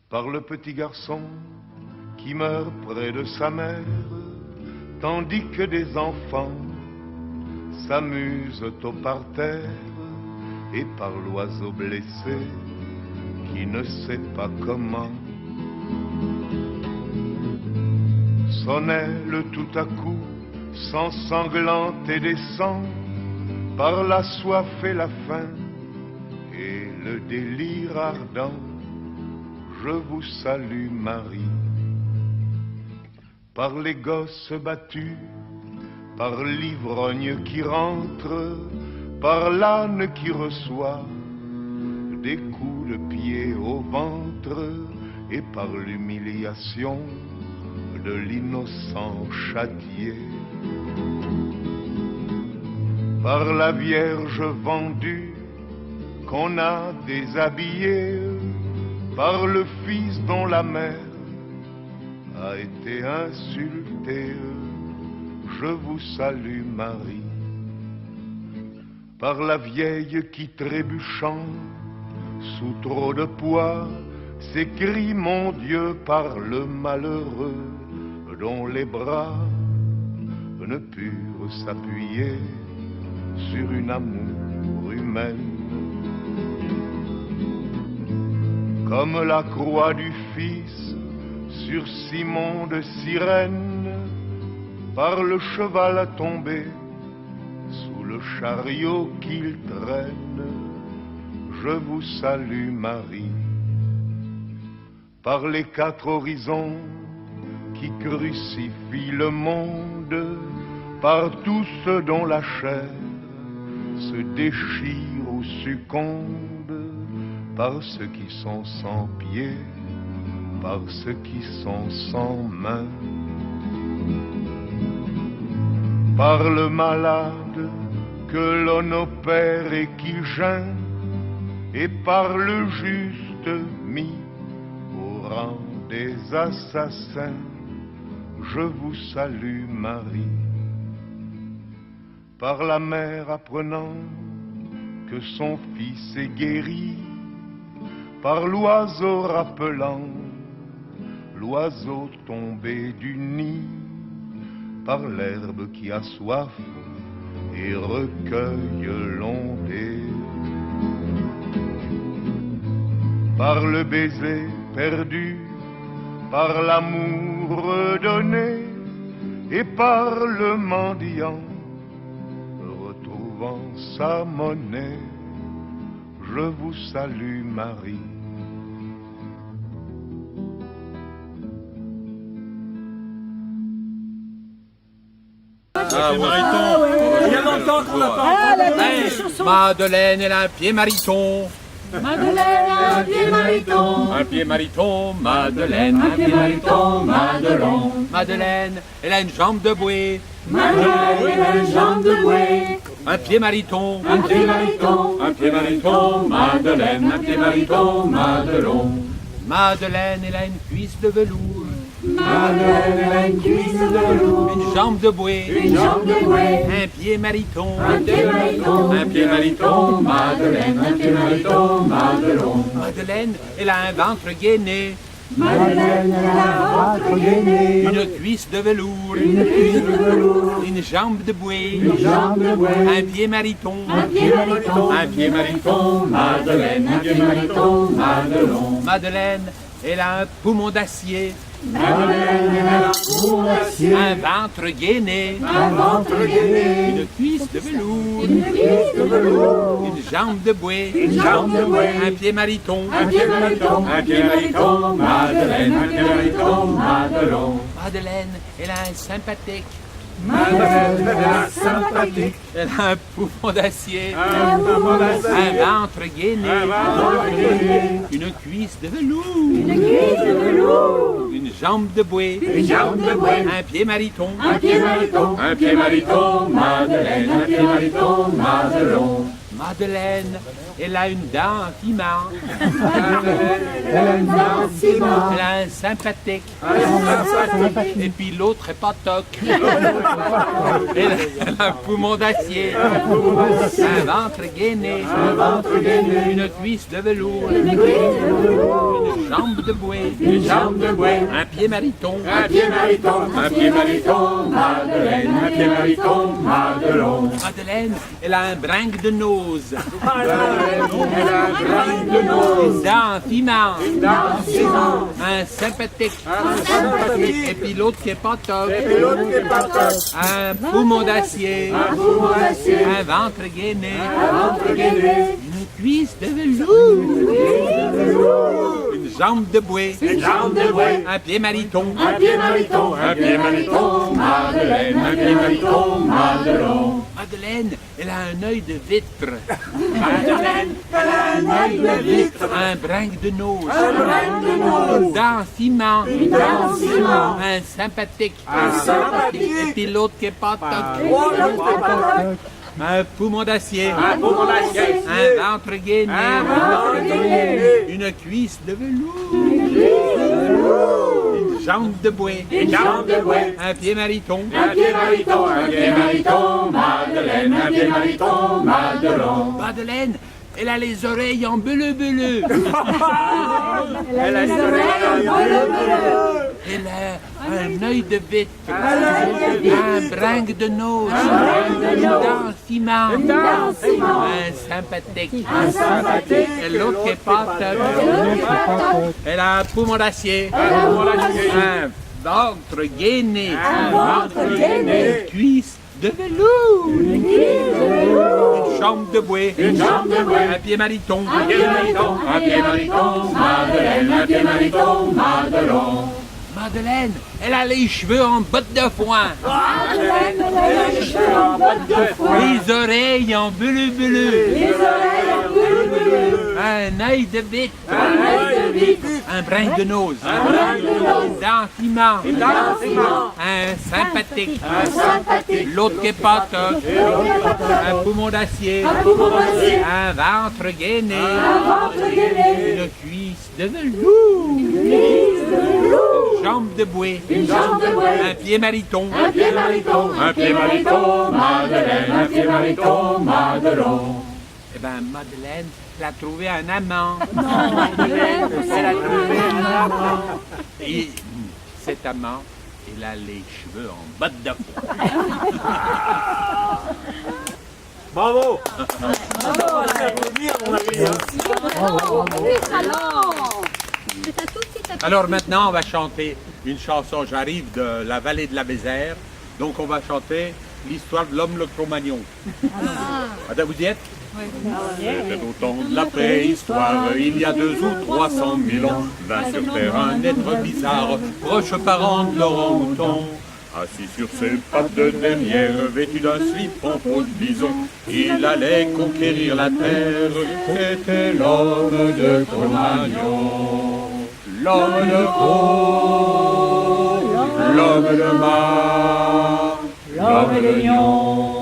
par le petit garçon qui meurt près de sa mère, tandis que des enfants s'amusent au parterre, et par l'oiseau blessé qui ne sait pas comment son aile tout à coup s'ensanglante et descend par la soif et la faim et le délire ardent. Je vous salue Marie. Par les gosses battus, par l'ivrogne qui rentre, par l'âne qui reçoit des coups de pied au ventre, et par l'humiliation de l'innocent châtié. Par la Vierge vendue qu'on a déshabillée, par le Fils dont la mère a été insultée, je vous salue Marie. Par la vieille qui trébuchant sous trop de poids s'écrie mon Dieu, par le malheureux dont les bras ne purent s'appuyer sur une amour humaine. Comme la croix du Fils sur Simon de Cyrène, par le cheval tombé sous le chariot qu'il traîne, je vous salue Marie. Par les quatre horizons qui crucifient le monde, par tous ceux dont la chair se déchire ou succombe, par ceux qui sont sans pieds, par ceux qui sont sans mains, par le malade que l'on opère et qui geint, et par le juste mis au rang des assassins, je vous salue Marie. Par la mère apprenant que son fils est guéri, par l'oiseau rappelant l'oiseau tombé du nid, par l'herbe qui a soif et recueille l'ondée, par le baiser perdu, par l'amour redonné, et par le mendiant retrouvant sa monnaie, je vous salue Marie. Ah, Mariton. Il y a longtemps qu'on n'a pas entendu. Madeleine, elle a un pied mariton. Madeleine a un pied mariton. Un pied mariton, Madeleine. Un pied mariton, Madelon. Madeleine, elle a une jambe de bouée. Madeleine a une jambe de bouée. Un pied mariton. Un pied mariton. Un pied mariton, Madeleine. Un pied mariton, Madelon. Madeleine, elle a une cuisse de velours. Madeleine a une cuisse de velours. Une jambe de bouée. Une jambe de bouée. Un pied mariton. Un pied mariton. Un pied mariton, Madeleine. Un pied mariton, Madelon. Madeleine, elle a un ventre gainé. Madeleine a un ventre gainé. Une cuisse de velours. Une cuisse de velours. Une jambe de bouée. Une jambe de bouée. Un pied mariton. Un pied mariton. Un pied mariton, Madeleine. Un pied mariton, Madelon. Madeleine, elle a un poumon d'acier. Madeleine a un poumon d'acier. Un ventre gainé. Un ventre gainé. Une cuisse de velours. Une cuisse de velours. Une jambe de bouée. Une jambe de bouée. Un pied mariton. Un pied mariton. Un pied mariton, Madeleine. Un pied mariton, Madelon. Madeleine, elle a un sympathique. Madeleine a un sympathique. Elle a un poumon d'acier. Un poumon d'acier. Un ventre gainé. Un ventre gainé. Une cuisse de velours. Une cuisse de velours. Une jambe de bouée. Une jambe de bouée. Un pied mariton. Un pied mariton. Un pied mariton, Madeleine. Un pied mariton, Madelon. Madeleine, elle a une dent en ciment. Elle a une dent en ciment. Elle a un sympathique. Et puis l'autre est pas toc. Elle a un poumon d'acier. Un ventre gainé. Une cuisse de velours. Une jambe de bouée. Un pied mariton. Madeleine, elle a un brinque de nose. Une dent en ciment. Un sympathique. Et puis l'autre qui est pas top. Un poumon d'acier. Un ventre gainé. Une cuisse de velours. Une jambe de bouée. Un pied mariton. Madeleine, elle a un œil de vitre. Un brinque de nose. Une dent en ciment. Un sympathique. Et puis l'autre qui est pas toc. Un poumon d'acier. Un ventre gainé. Une cuisse de velours. Une jambe de bouée. Un pied mariton. Madeleine, elle a les oreilles en bleu-bleu. Elle a un œil de vitre. Un brinque de nose. Une dent en ciment. Un sympathique. Et l'autre qui est pas top. Elle a un poumon d'acier. Un ventre gainé. Une cuisse de velours. Une jambe de bouée. Un pied mariton. Madeleine, elle a les cheveux en bottes de foin. Les oreilles en bleu-bleu. Un œil de vitre. Un brinque de nose. Une dent en ciment. Un sympathique. L'autre qui est pas toc. Un poumon d'acier. Un ventre gainé. Une cuisse de velours. Une jambe de bouée. Un pied mariton. Eh bien, Madeleine, elle a trouvé un amant. Elle a trouvé un amant. Et cet amant, il a les cheveux en bottes de foin. Bravo. Alors maintenant, on va chanter une chanson. J'arrive de la vallée de la Vézère, donc on va chanter l'histoire de l'homme le Cro-Magnon. Attends, vous y êtes? C'était au temps de la préhistoire, il y a 200 ou 300 000 ans, vint sur terre un être bizarre, proche parent de l'orang-outan. Assis sur ses pattes de derrière, vêtu d'un slip en peau de bison, il allait conquérir la terre, c'était l'homme de Cro-Magnon. L'homme de Cro, l'homme de Ma, l'homme de Lion.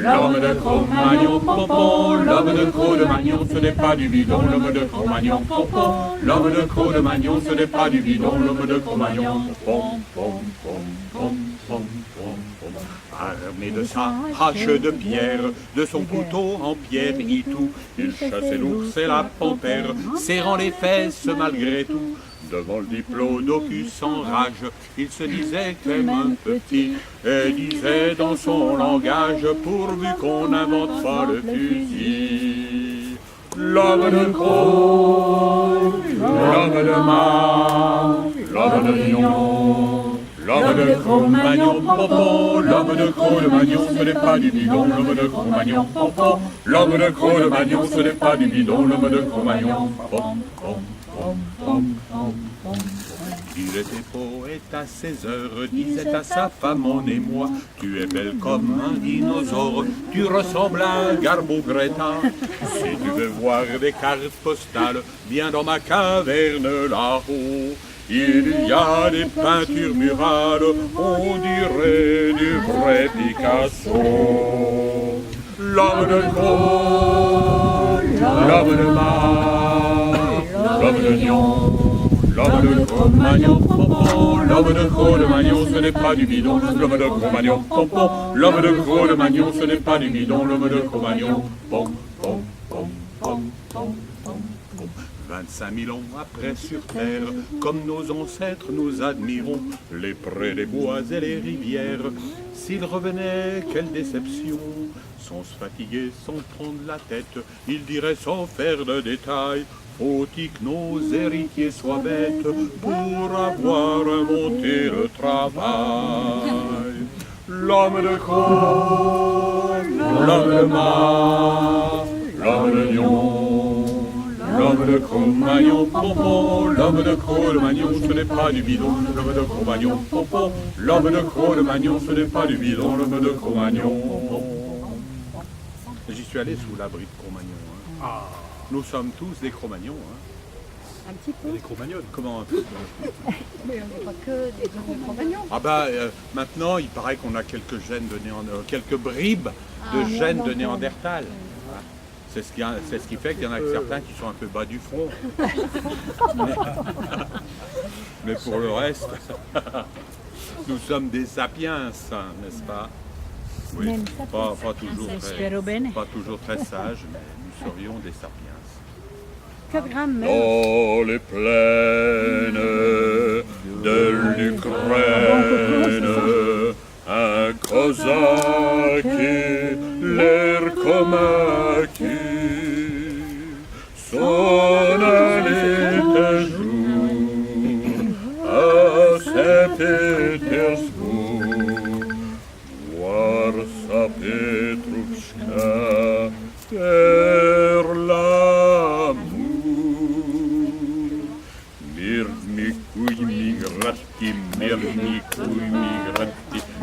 L'homme de Cro-Magnon, pompon, l'homme de Cro-de-Magnon, ce n'est pas du bidon, l'homme de Cro-Magnon, pompon, l'homme de Cro-de-Magnon, ce n'est pas du bidon, l'homme de Cro-Magnon, pom, pom, pom, pom, pom, pom, pom. Armé de sa hache de pierre, de son couteau en pierre itou, il chassait l'ours et la panthère, serrant les fesses malgré tout. Devant le diplodocus en rage, il se disait comme un petit, et disait dans son langage, pourvu qu'on n'invente pas le fusil. L'homme de Cro, l'homme de Ma, l'homme de Lion, l'homme de Cro-Magnon, pompon, l'homme de Cro-de-Magnon, ce n'est pas du bidon, l'homme de Cro-Magnon, pompon, l'homme de Cro-de-Magnon, ce n'est pas du bidon, l'homme de Cro-Magnon, pom, pom, pom, pom, pom, pom. Il était poète à 16 heures, disait à sa femme, en émoi, tu es belle comme un dinosaure, tu ressembles à un Garbo-Greta. Si tu veux voir des cartes postales, viens dans ma caverne là-haut. Il y a des peintures murales, on dirait du vrai Picasso. l'homme de gros, l'homme de mar, l'homme de lion, l'homme de Cro-Magnon, pompon, l'homme de Cro-Magnon, ce n'est pas du bidon, l'homme de Cro-Magnon, pompon, l'homme de Cro-Magnon, ce n'est pas du bidon, l'homme de Cro-Magnon, pom, pom, pom, pom, pom, pom, pom. 25 000 ans après sur terre, comme nos ancêtres, nous admirons les prés, les bois et les rivières. S'ils revenaient, quelle déception! Sans se fatiguer, sans prendre la tête, ils diraient sans faire de détails: faut-il que nos héritiers soient bêtes pour avoir monté le travail? L'homme de Cro, l'homme de mar, l'homme de lion, l'homme de Cro-Magnon, pompon, l'homme de Cro-Magnon, ce n'est pas du bidon, l'homme de Cro-Magnon, pompon, l'homme de Cro-Magnon, ce n'est pas du bidon, l'homme de Cro-Magnon. J'y suis allé sous l'abri de Cro-Magnon. Hein. Ah. Nous sommes tous des Cro-Magnons. Hein. Un petit peu. Des Cro-Magnones. Comment? Mais on n'est pas que des Cro-Magnons. Ah bah maintenant il paraît qu'on a quelques gènes de quelques bribes de gènes de Néandertal. C'est ce qui fait qu'il y en a certains qui sont un peu bas du front. Mais pour le reste, nous sommes des sapiens, n'est-ce pas? Oui, pas toujours très sages, mais nous serions des sapiens. 4 grammes même. Dans les plaines de l'Ukraine, un cosaque, l'air comme un cul, s'en allait un jour à Saint-Pétersbourg, voir sa Petrouchka faire l'amour. Mirmikuj migratti,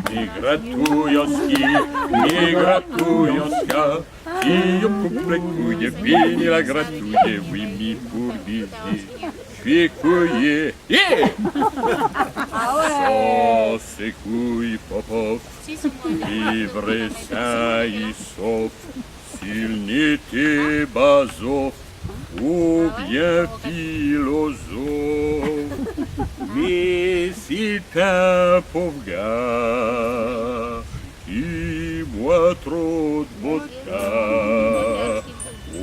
migratujoski, migratujoska, io kuplekuje, bini la gratuje, oui mi pour baiser, suis couillé, yeah! Sans ses couilles popov, vivre sain et sauf, s'il n'était Bazov, ou bien philosophe. Mais c'est un pauvre gars qui boit trop de vodka ou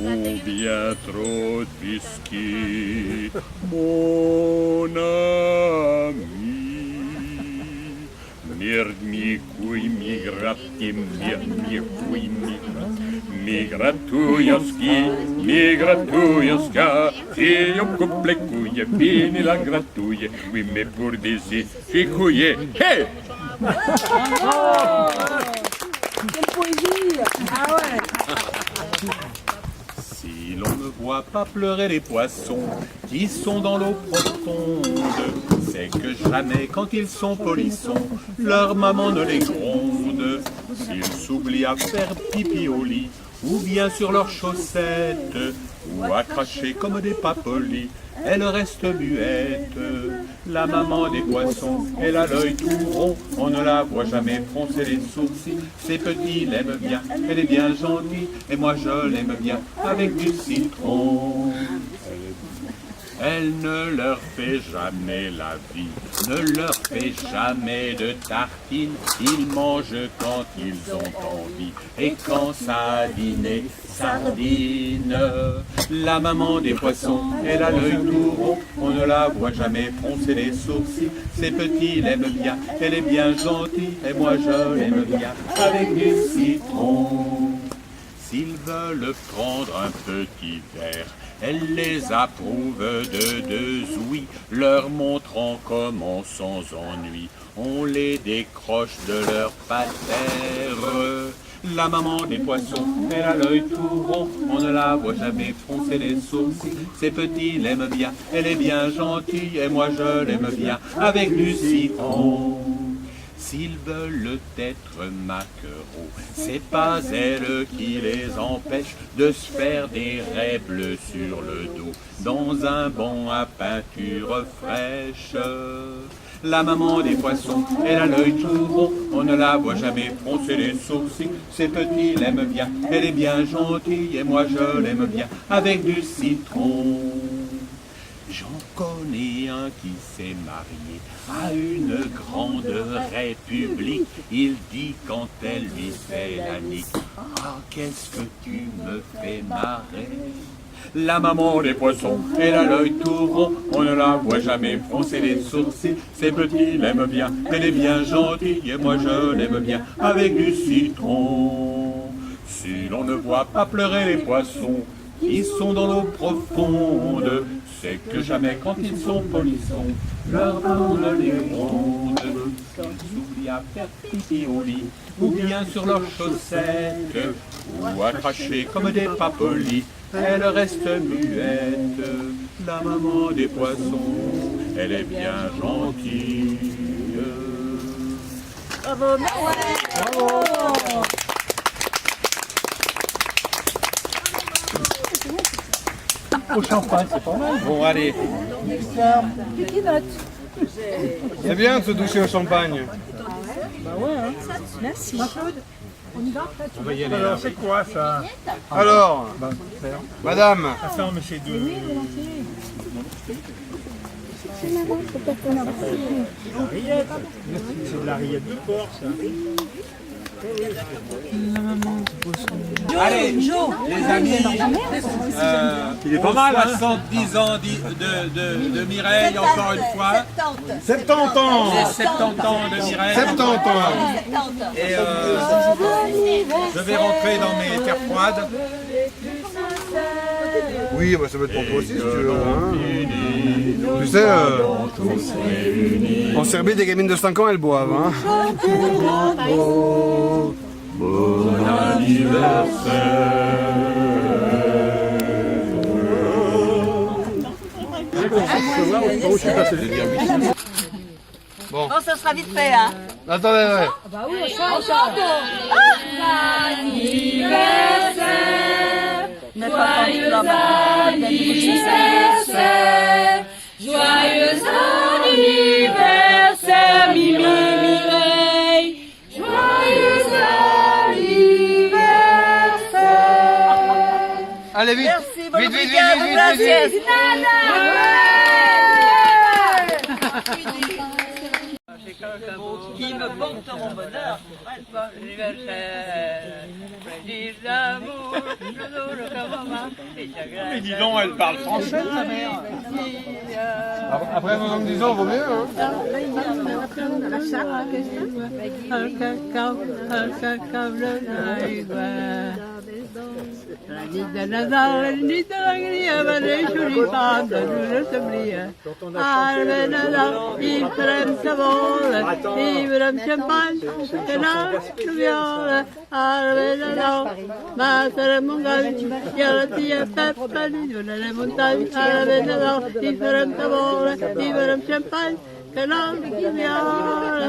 bien trop de whisky, mon ami. Merde mi kuj migratti, migratujoska, io coupe les couilles, bini la gratouille, oui mais pour baiser, j'ai couillé, hey! Quelle poésie! Ah ouais! Si l'on ne voit pas pleurer les poissons qui sont dans l'eau profonde, c'est que jamais quand ils sont polissons, leur maman ne les gronde. S'ils s'oublient à faire pipi au lit, ou bien sur leurs chaussettes, ou à cracher comme des papolis, elle reste muette. La maman des poissons, elle a l'œil tout rond, on ne la voit jamais froncer les sourcils. Ses petits l'aiment bien, elle est bien gentille, et moi je l'aime bien avec du citron. Elle ne leur fait jamais la vie, ne leur fait jamais de tartines. Ils mangent quand ils ont envie, et quand ça dîner, sardines. La maman des poissons, elle a l'œil tout rond, on ne la voit jamais froncer les sourcils. Ses petits l'aiment bien, elle est bien gentille, et moi je l'aime bien avec du citron. S'ils veulent prendre un petit verre, elle les approuve de deux ouïes, leur montrant comment sans ennui on les décroche de leur patère. La maman des poissons, elle a l'œil tout rond, on ne la voit jamais froncer les sourcils. Ses petits l'aiment bien, elle est bien gentille, et moi je l'aime bien avec du citron. S'ils veulent être maquereaux, c'est pas elle qui les empêche de se faire des raies bleues sur le dos dans un banc à peinture fraîche. La maman des poissons, elle a l'œil tout rond, on ne la voit jamais froncer les sourcils. C'est petit, elle aime bien, elle est bien gentille, et moi je l'aime bien, avec du citron. J'en connais un qui s'est marié à une grande république. Il dit quand elle lui fait la nique, ah qu'est-ce que tu me fais marrer. La maman des poissons, elle a l'œil tout rond, on ne la voit jamais froncer les sourcils. C'est petit, elle aime bien, elle est bien gentille, et moi je l'aime bien, avec du citron. Si l'on ne voit pas pleurer les poissons qui sont dans l'eau profonde, c'est que jamais quand ils sont polissons, leur bande les ronde. Ils oublient à faire pipi au lit, ou bien sur leurs chaussettes, ou à cracher comme des papolis. Elle reste muette, la maman des poissons, elle est bien gentille. Bravo, bravo. Au champagne, c'est pas mal. Bon, allez. C'est bien de se doucher au champagne. Merci. On va y aller. Alors, c'est quoi ça? Alors, madame, Ça ferme chez deux. C'est de la rillette de porc, ça. Allez, les amis, Il est pas mal, hein? 70 ans de Mireille, encore une fois. 70 ans. Et 70 ans de Mireille. 70 ans. Et je vais rentrer dans mes terres froides. Oui, bah, ça va être pour toi aussi si tu veux. Hein. Tu sais, en Serbie, des gamines de 5 ans, elles boivent. Hein. Bon, ça sera vite fait, hein. Attendez, Joyeux anniversaire, joyeux anniversaire, Mimi Mireille, joyeux anniversaire. allez vite. Merci, bon Vite, vite, week-end, vite, vite, gracias. vite. Qui me porteront bonheur, bon anniversaire, plaisir d'amour, toujours comme maman, et chagrin. Mais dis donc, elle parle français, ta mère. Après 70 ans, vaut mieux. Hein. Un cacao bleu naïve. La nuit de Nazar, la nuit de l'alegria, va les jolies femmes de nous s'oublier. Arme Nazar, il prenne sa vole, il veut un champagne, que l'âge nous viole. Arme Nazar, ma sœur mon gars, il y a la fille à Peppa, il veut les montagnes. Arme Nazar, il prenne sa vole, il veut un champagne, que l'âge nous viole.